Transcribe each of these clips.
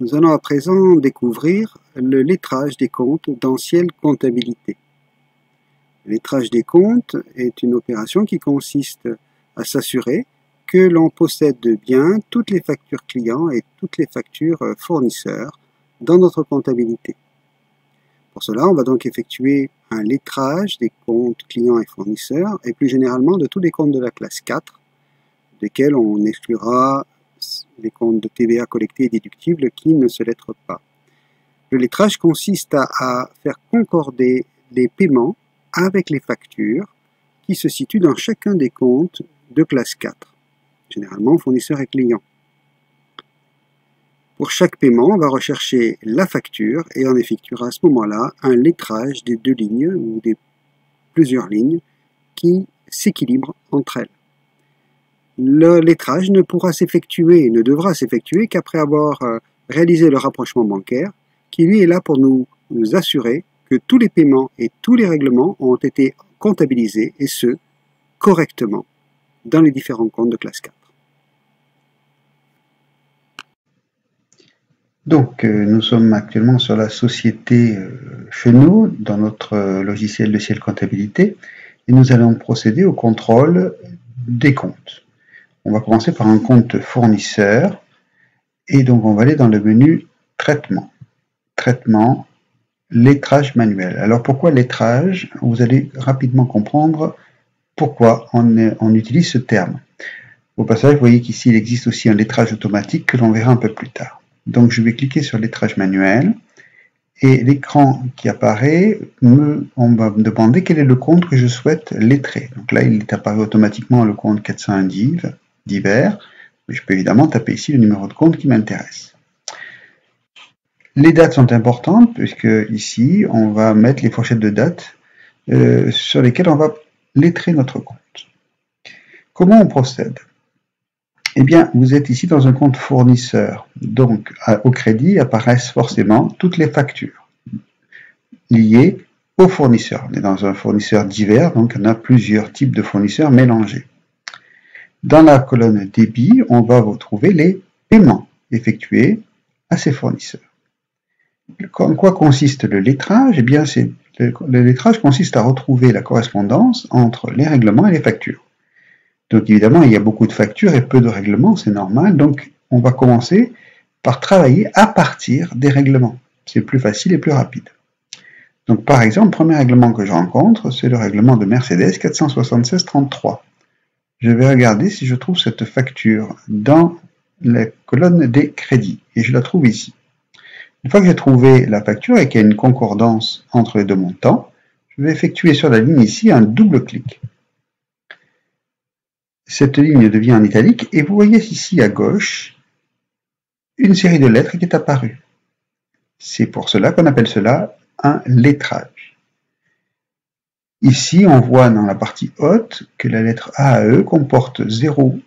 Nous allons à présent découvrir le lettrage des comptes dans Ciel Comptabilité. Le lettrage des comptes est une opération qui consiste à s'assurer que l'on possède bien toutes les factures clients et toutes les factures fournisseurs dans notre comptabilité. Pour cela, on va donc effectuer un lettrage des comptes clients et fournisseurs et plus généralement de tous les comptes de la classe 4, desquels on exclura les comptes de TVA collectés et déductibles qui ne se lettrent pas. Le lettrage consiste à faire concorder les paiements avec les factures qui se situent dans chacun des comptes de classe 4, généralement fournisseurs et clients. Pour chaque paiement, on va rechercher la facture et on effectuera à ce moment-là un lettrage des deux lignes ou des plusieurs lignes qui s'équilibrent entre elles. Le lettrage ne pourra s'effectuer, ne devra s'effectuer qu'après avoir réalisé le rapprochement bancaire, qui lui est là pour nous assurer que tous les paiements et tous les règlements ont été comptabilisés, et ce, correctement, dans les différents comptes de classe 4. Donc, nous sommes actuellement sur la société Chenot, dans notre logiciel de Ciel Comptabilité, et nous allons procéder au contrôle des comptes. On va commencer par un compte fournisseur, et donc on va aller dans le menu Traitement. Traitement, lettrage manuel. Alors pourquoi lettrage? Vous allez rapidement comprendre pourquoi on utilise ce terme. Au passage, vous voyez qu'ici il existe aussi un lettrage automatique que l'on verra un peu plus tard. Donc je vais cliquer sur lettrage manuel et l'écran qui apparaît, on va me demander quel est le compte que je souhaite lettrer. Donc là, il est apparu automatiquement le compte 401 divers, mais je peux évidemment taper ici le numéro de compte qui m'intéresse. Les dates sont importantes puisque ici, on va mettre les fourchettes de dates sur lesquelles on va lettrer notre compte. Comment on procède? Eh bien, vous êtes ici dans un compte fournisseur. Donc, au crédit apparaissent forcément toutes les factures liées au fournisseur. On est dans un fournisseur divers, donc on a plusieurs types de fournisseurs mélangés. Dans la colonne débit, on va retrouver les paiements effectués à ces fournisseurs. En quoi consiste le lettrage? Eh bien, le lettrage consiste à retrouver la correspondance entre les règlements et les factures. Donc évidemment, il y a beaucoup de factures et peu de règlements, c'est normal. Donc on va commencer par travailler à partir des règlements. C'est plus facile et plus rapide. Donc par exemple, le premier règlement que je rencontre, c'est le règlement de Mercedes 476-33. Je vais regarder si je trouve cette facture dans la colonne des crédits. Et je la trouve ici. Une fois que j'ai trouvé la facture et qu'il y a une concordance entre les deux montants, je vais effectuer sur la ligne ici un double clic. Cette ligne devient en italique et vous voyez ici à gauche une série de lettres qui est apparue. C'est pour cela qu'on appelle cela un lettrage. Ici, on voit dans la partie haute que la lettre A à E comporte 0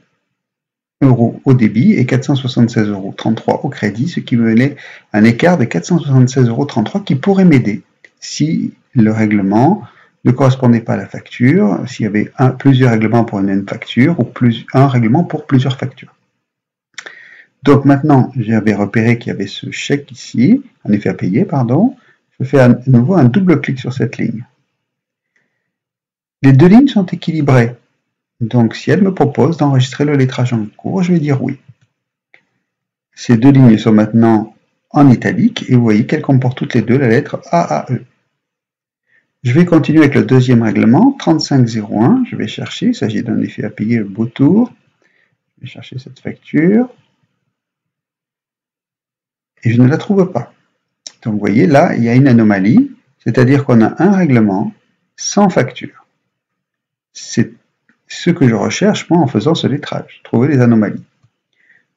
€ au débit et 476,33 € au crédit, ce qui me met un écart de 476,33 € qui pourrait m'aider si le règlement ne correspondait pas à la facture, s'il y avait plusieurs règlements pour une même facture ou un règlement pour plusieurs factures. Donc maintenant, j'avais repéré qu'il y avait ce chèque ici, en effet à payer, pardon. Je fais à nouveau un double clic sur cette ligne. Les deux lignes sont équilibrées. Donc si elle me propose d'enregistrer le lettrage en cours, je vais dire oui. Ces deux lignes sont maintenant en italique et vous voyez qu'elles comportent toutes les deux la lettre A à E. Je vais continuer avec le deuxième règlement, 3501. Je vais chercher, il s'agit d'un effet à payer, le beau tour. Je vais chercher cette facture. Et je ne la trouve pas. Donc vous voyez, là, il y a une anomalie, c'est-à-dire qu'on a un règlement sans facture. C'est ce que je recherche, moi, en faisant ce lettrage, trouver les anomalies.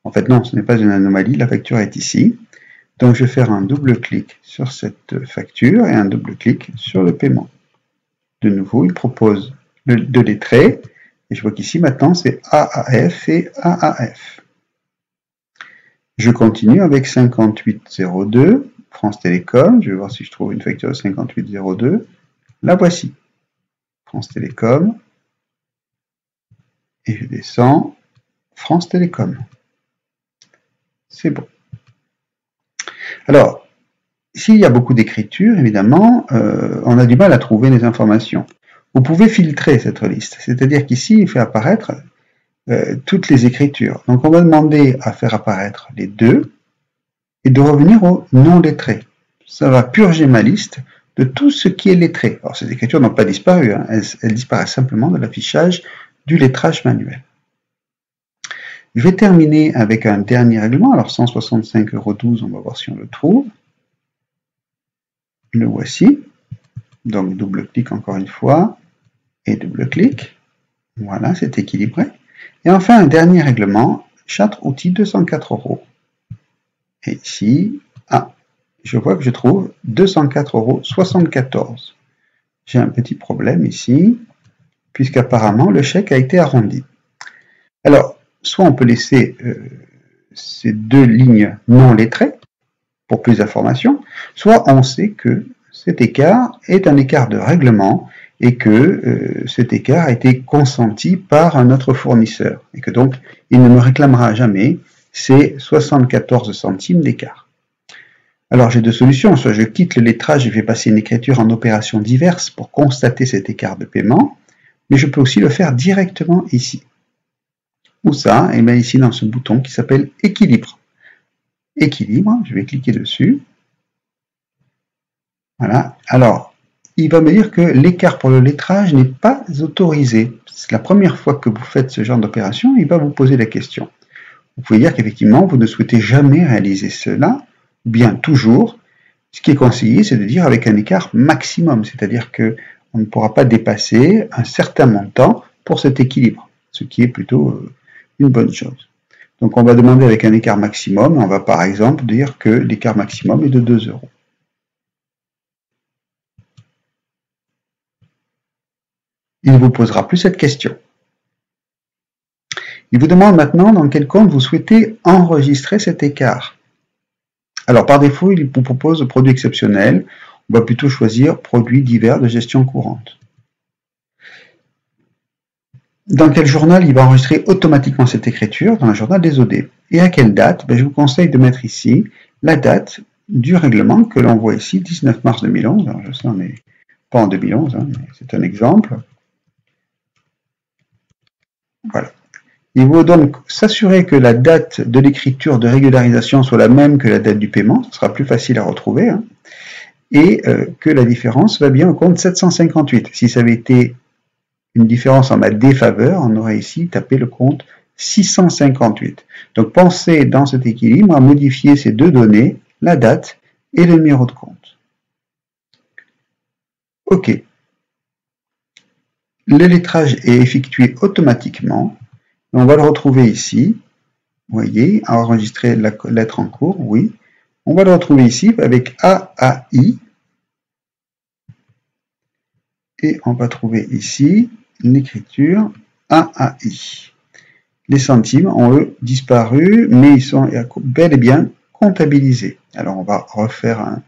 En fait, non, ce n'est pas une anomalie, la facture est ici. Donc je vais faire un double clic sur cette facture et un double clic sur le paiement. De nouveau, il propose de lettrer, et je vois qu'ici maintenant c'est AAF et AAF. Je continue avec 5802, France Télécom, je vais voir si je trouve une facture de 5802, la voici, France Télécom, et je descends, France Télécom. C'est bon. Alors, s'il y a beaucoup d'écriture, évidemment, on a du mal à trouver les informations. Vous pouvez filtrer cette liste, c'est-à-dire qu'ici, il fait apparaître toutes les écritures. Donc, on va demander à faire apparaître les deux et de revenir au non lettré. Ça va purger ma liste de tout ce qui est lettré. Alors, ces écritures n'ont pas disparu, hein, elles disparaissent simplement de l'affichage du lettrage manuel. Je vais terminer avec un dernier règlement. Alors, 165,12 €, on va voir si on le trouve. Le voici. Donc, double-clic encore une fois. Et double-clic. Voilà, c'est équilibré. Et enfin, un dernier règlement, charte outil 204 €. Et ici, je vois que je trouve 204,74 €. J'ai un petit problème ici, puisqu'apparemment le chèque a été arrondi. Alors, soit on peut laisser ces deux lignes non lettrées, pour plus d'informations, soit on sait que cet écart est un écart de règlement et que cet écart a été consenti par un autre fournisseur et que donc il ne me réclamera jamais ces 74 centimes d'écart. Alors j'ai deux solutions, soit je quitte le lettrage et fais passer une écriture en opérations diverses pour constater cet écart de paiement, mais je peux aussi le faire directement ici. Où ça? Et bien ici dans ce bouton qui s'appelle équilibre. Équilibre, je vais cliquer dessus. Voilà, alors il va me dire que l'écart pour le lettrage n'est pas autorisé. C'est la première fois que vous faites ce genre d'opération, il va vous poser la question. Vous pouvez dire qu'effectivement, vous ne souhaitez jamais réaliser cela, ou bien toujours. Ce qui est conseillé, c'est de dire avec un écart maximum, c'est-à-dire qu'on ne pourra pas dépasser un certain montant pour cet équilibre, ce qui est plutôt une bonne chose. Donc on va demander avec un écart maximum, on va par exemple dire que l'écart maximum est de 2 €. Il ne vous posera plus cette question. Il vous demande maintenant dans quel compte vous souhaitez enregistrer cet écart. Alors par défaut, il vous propose produit exceptionnel. On va plutôt choisir produits divers de gestion courante. Dans quel journal il va enregistrer automatiquement cette écriture? Dans le journal des OD. Et à quelle date? Je vous conseille de mettre ici la date du règlement que l'on voit ici, 19 mars 2011. Alors je sais, on n'est pas en 2011, hein, mais c'est un exemple. Voilà. Il faut donc s'assurer que la date de l'écriture de régularisation soit la même que la date du paiement, ce sera plus facile à retrouver, hein, et que la différence va bien au compte 758. Si ça avait été une différence en ma défaveur, on aurait ici tapé le compte 658. Donc pensez dans cet équilibre à modifier ces deux données, la date et le numéro de compte. OK. Le lettrage est effectué automatiquement. On va le retrouver ici. Vous voyez, enregistrer la lettre en cours, oui. On va le retrouver ici avec AAI. Et on va trouver ici l'écriture AAI. Les centimes ont eux disparu, mais ils sont bel et bien comptabilisés. Alors on va refaire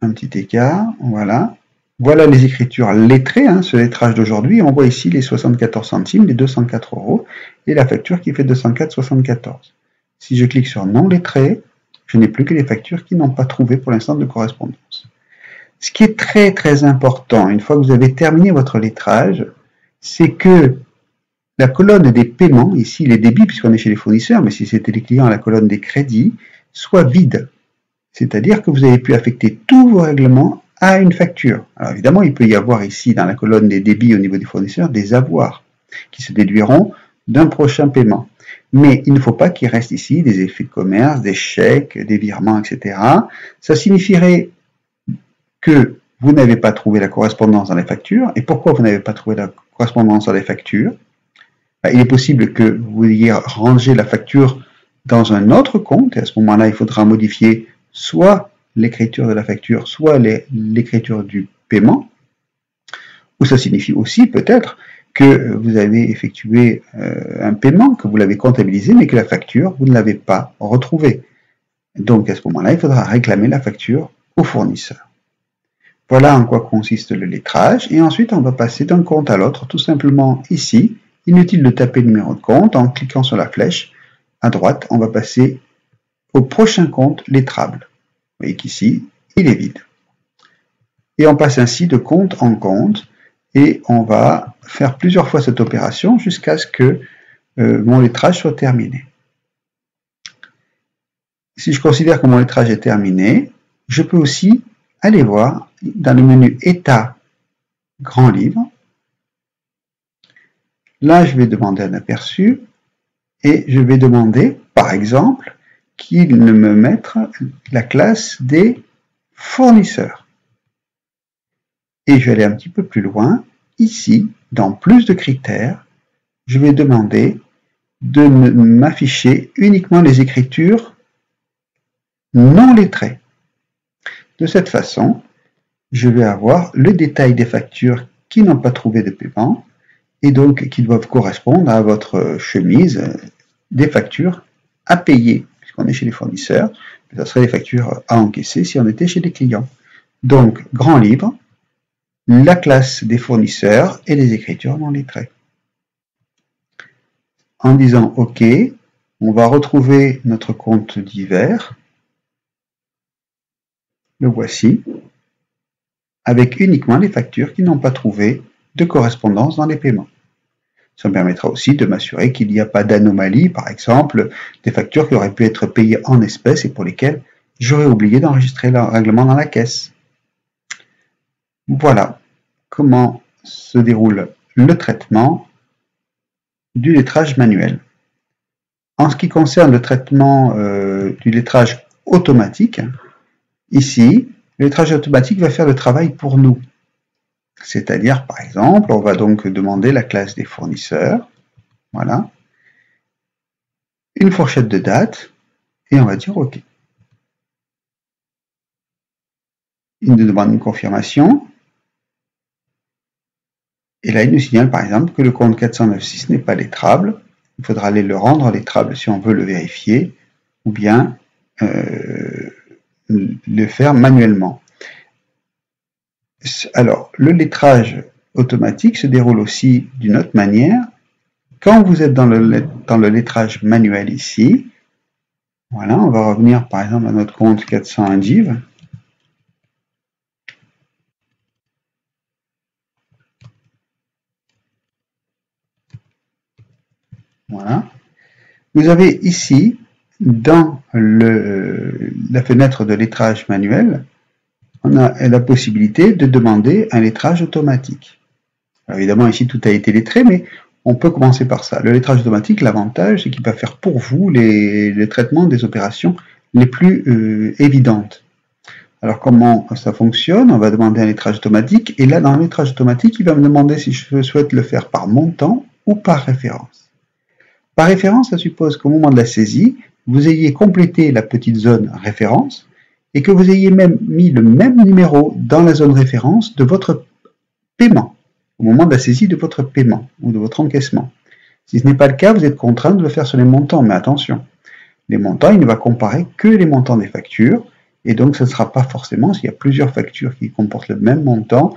un petit écart. Voilà. Voilà les écritures lettrées, hein, ce lettrage d'aujourd'hui. On voit ici les 74 centimes, les 204 € et la facture qui fait 204,74. Si je clique sur non lettré, je n'ai plus que les factures qui n'ont pas trouvé pour l'instant de correspondance. Ce qui est très très important, une fois que vous avez terminé votre lettrage, c'est que la colonne des paiements, ici les débits puisqu'on est chez les fournisseurs, mais si c'était les clients, la colonne des crédits, soit vide. C'est-à-dire que vous avez pu affecter tous vos règlements à une facture. Alors évidemment, il peut y avoir ici, dans la colonne des débits au niveau des fournisseurs, des avoirs qui se déduiront d'un prochain paiement. Mais il ne faut pas qu'il reste ici des effets de commerce, des chèques, des virements, etc. Ça signifierait que vous n'avez pas trouvé la correspondance dans les factures. Et pourquoi vous n'avez pas trouvé la correspondance dans les factures? Il est possible que vous ayez rangé la facture dans un autre compte, et à ce moment-là, il faudra modifier soit l'écriture de la facture, soit l'écriture du paiement, ou ça signifie aussi peut-être que vous avez effectué un paiement, que vous l'avez comptabilisé, mais que la facture, vous ne l'avez pas retrouvée. Donc à ce moment-là, il faudra réclamer la facture au fournisseur. Voilà en quoi consiste le lettrage, et ensuite on va passer d'un compte à l'autre, tout simplement ici. Inutile de taper le numéro de compte, en cliquant sur la flèche à droite, on va passer au prochain compte lettrable. voyez qu'ici, il est vide. Et on passe ainsi de compte en compte, et on va faire plusieurs fois cette opération jusqu'à ce que mon lettrage soit terminé. Si je considère que mon lettrage est terminé, je peux aussi aller voir dans le menu État Grand Livre. Là, je vais demander un aperçu et je vais demander, par exemple, qu'il me mette la classe des fournisseurs. Et je vais aller un petit peu plus loin. Ici, dans plus de critères, je vais demander de m'afficher uniquement les écritures non lettrées. De cette façon, je vais avoir le détail des factures qui n'ont pas trouvé de paiement et donc qui doivent correspondre à votre chemise des factures à payer, puisqu'on est chez les fournisseurs. Ça serait des factures à encaisser si on était chez les clients. Donc, grand livre, la classe des fournisseurs et les écritures non lettrées. En disant OK, on va retrouver notre compte divers. Le voici, avec uniquement les factures qui n'ont pas trouvé de correspondance dans les paiements. Ça me permettra aussi de m'assurer qu'il n'y a pas d'anomalie, par exemple, des factures qui auraient pu être payées en espèces et pour lesquelles j'aurais oublié d'enregistrer le règlement dans la caisse. Voilà comment se déroule le traitement du lettrage manuel. En ce qui concerne le traitement du lettrage automatique, ici, le lettrage automatique va faire le travail pour nous. C'est-à-dire, par exemple, on va donc demander la classe des fournisseurs, voilà, une fourchette de date, et on va dire OK. Il nous demande une confirmation, et là il nous signale par exemple que le compte 496 n'est pas lettrable. Il faudra aller le rendre lettrable si on veut le vérifier, ou bien le faire manuellement. Alors, le lettrage automatique se déroule aussi d'une autre manière. Quand vous êtes dans le lettrage manuel ici, voilà, on va revenir par exemple à notre compte 401 Div. Voilà. Vous avez ici, dans la fenêtre de lettrage manuel, on a la possibilité de demander un lettrage automatique. Alors évidemment, ici, tout a été lettré, mais on peut commencer par ça. Le lettrage automatique, l'avantage, c'est qu'il va faire pour vous les traitements des opérations les plus évidentes. Alors, comment ça fonctionne? On va demander un lettrage automatique, et là, dans le lettrage automatique, il va me demander si je souhaite le faire par montant ou par référence. Par référence, ça suppose qu'au moment de la saisie, vous ayez complété la petite zone référence, et que vous ayez même mis le même numéro dans la zone référence de votre paiement, au moment de la saisie de votre paiement ou de votre encaissement. Si ce n'est pas le cas, vous êtes contraint de le faire sur les montants, mais attention, les montants, il ne va comparer que les montants des factures, et donc ce ne sera pas forcément, s'il y a plusieurs factures qui comportent le même montant,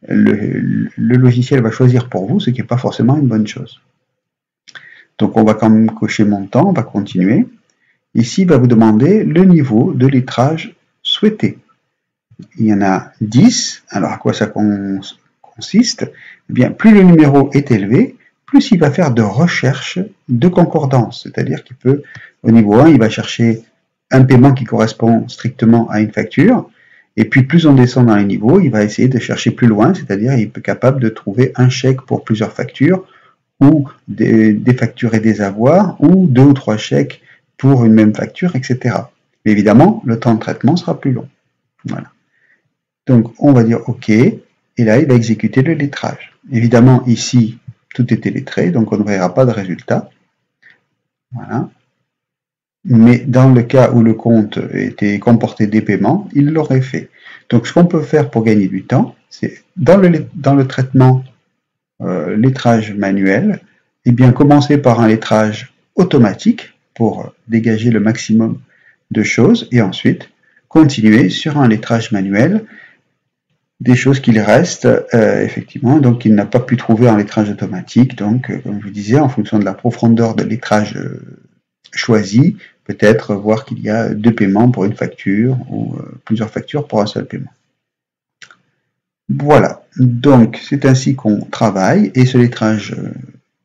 le logiciel va choisir pour vous, ce qui n'est pas forcément une bonne chose. Donc on va quand même cocher montant, on va continuer. Ici, il va vous demander le niveau de lettrage souhaité. Il y en a 10. Alors, à quoi ça consiste? Eh bien, plus le numéro est élevé, plus il va faire de recherche de concordance. C'est-à-dire qu'il peut, au niveau 1, il va chercher un paiement qui correspond strictement à une facture. Et puis, plus on descend dans les niveaux, il va essayer de chercher plus loin. C'est-à-dire qu'il est capable de trouver un chèque pour plusieurs factures, ou des factures et des avoirs, ou 2 ou 3 chèques pour une même facture, etc. Mais évidemment, le temps de traitement sera plus long. Voilà. Donc, on va dire OK, et là, il va exécuter le lettrage. Évidemment, ici, tout était lettré, donc on ne verra pas de résultat. Voilà. Mais dans le cas où le compte était comporté des paiements, il l'aurait fait. Donc, ce qu'on peut faire pour gagner du temps, c'est dans le traitement lettrage manuel, eh bien, commencer par un lettrage automatique pour dégager le maximum de choses et ensuite continuer sur un lettrage manuel des choses qu'il reste effectivement, donc qu'il n'a pas pu trouver en lettrage automatique. Donc, comme je vous disais, en fonction de la profondeur de lettrage choisi, peut-être voir qu'il y a 2 paiements pour une facture ou plusieurs factures pour un seul paiement. Voilà, donc c'est ainsi qu'on travaille et ce lettrage,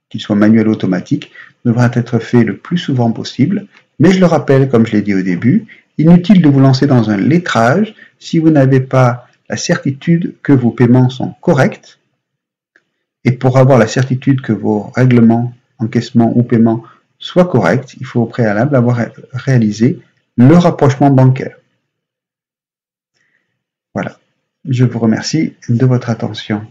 qu'il soit manuel ou automatique, devra être fait le plus souvent possible. Mais je le rappelle, comme je l'ai dit au début, inutile de vous lancer dans un lettrage si vous n'avez pas la certitude que vos paiements sont corrects. Et pour avoir la certitude que vos règlements, encaissements ou paiements soient corrects, il faut au préalable avoir réalisé le rapprochement bancaire. Voilà. Je vous remercie de votre attention.